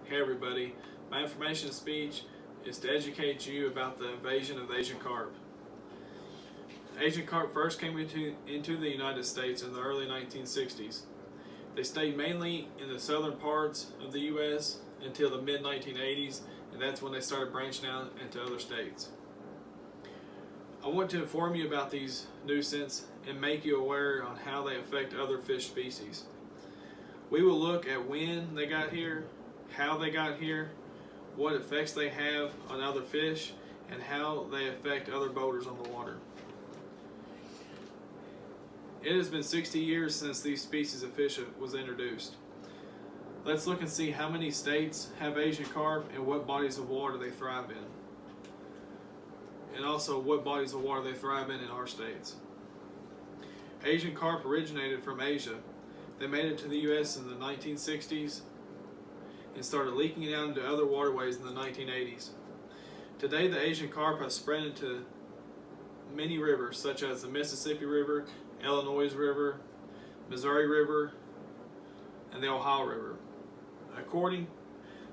Hey everybody, my information speech is to educate you about the invasion of the Asian carp. Asian carp first came into the United States in the early 1960s. They stayed mainly in the southern parts of the U.S. until the mid-1980s, and that's when they started branching out into other states. I want to inform you about these nuisances and make you aware on how they affect other fish species. We will look at when they got here, how they got here, what effects they have on other fish, and how they affect other boaters on the water. It has been 60 years since these species of fish was introduced. Let's look and see how many states have Asian carp and what bodies of water they thrive in. And also what bodies of water they thrive in our states. Asian carp originated from Asia. They made it to the U.S. in the 1960s and started leaking out into other waterways in the 1980s. Today, the Asian carp has spread into many rivers such as the Mississippi River, Illinois River, Missouri River, and the Ohio River. According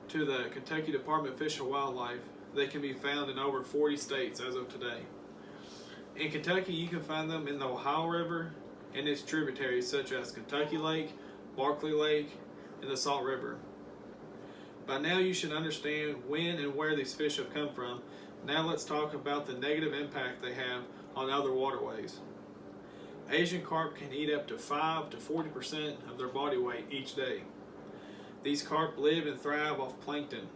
to the Kentucky Department of Fish and Wildlife, they can be found in over 40 states as of today. In Kentucky, you can find them in the Ohio River and its tributaries such as Kentucky Lake, Barkley Lake, and the Salt River. By now you should understand when and where these fish have come from. Now let's talk about the negative impact they have on other waterways. Asian carp can eat up to 5 to 40% of their body weight each day. These carp live and thrive off plankton,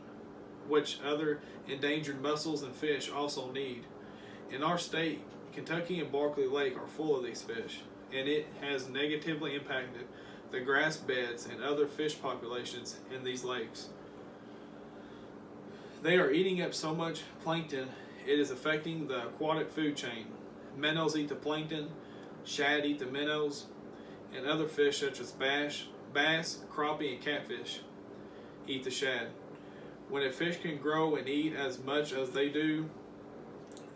which other endangered mussels and fish also need. In our state, Kentucky and Barkley Lake are full of these fish, and it has negatively impacted the grass beds and other fish populations in these lakes. They are eating up so much plankton, it is affecting the aquatic food chain. Minnows eat the plankton, shad eat the minnows, and other fish such as bass, crappie, and catfish eat the shad. When a fish can grow and eat as much as they do,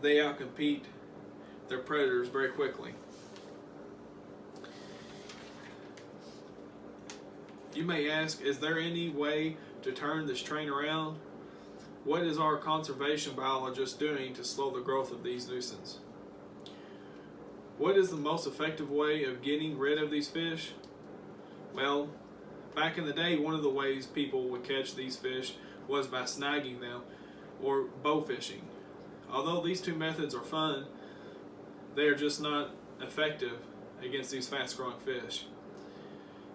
they outcompete their predators very quickly. You may ask, is there any way to turn this train around? What is our conservation biologist doing to slow the growth of these nuisances? What is the most effective way of getting rid of these fish? Well, back in the day, one of the ways people would catch these fish was by snagging them or bow fishing. Although these two methods are fun, they are just not effective against these fast-growing fish.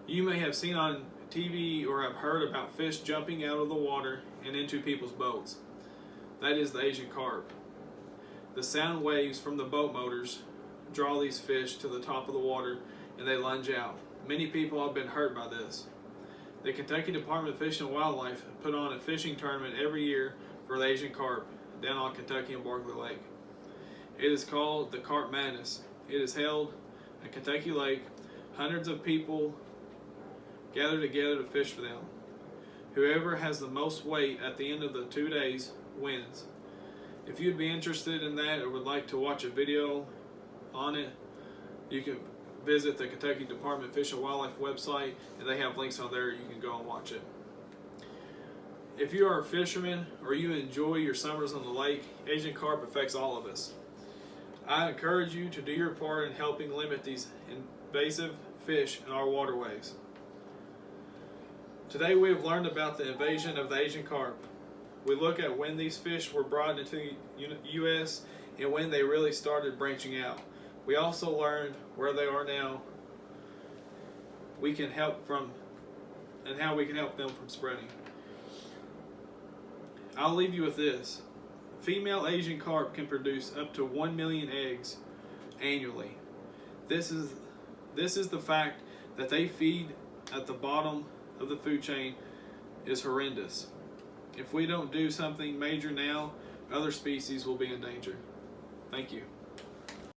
You may have seen on TV or have heard about fish jumping out of the water and into people's boats. That is the Asian carp. The sound waves from the boat motors draw these fish to the top of the water and they lunge out. Many people have been hurt by this. The Kentucky Department of Fish and Wildlife put on a fishing tournament every year for the Asian carp down on Kentucky and Barkley Lake. It is called the Carp Madness. It is held at Kentucky Lake. Hundreds of people gather together to fish for them. Whoever has the most weight at the end of the 2 days wins. If you'd be interested in that or would like to watch a video on it, you can visit the Kentucky Department of Fish and Wildlife website, and they have links on there. You can go and watch it. If you are a fisherman or you enjoy your summers on the lake, Asian carp affects all of us. I encourage you to do your part in helping limit these invasive fish in our waterways. Today we have learned about the invasion of the Asian carp. We look at when these fish were brought into the U.S. and when they really started branching out. We also learned where they are now. We can help from and how we can help them from spreading. I'll leave you with this. Female Asian carp can produce up to 1 million eggs annually. This is the fact that they feed at the bottom of the food chain is horrendous. If we don't do something major now, other species will be in danger. Thank you.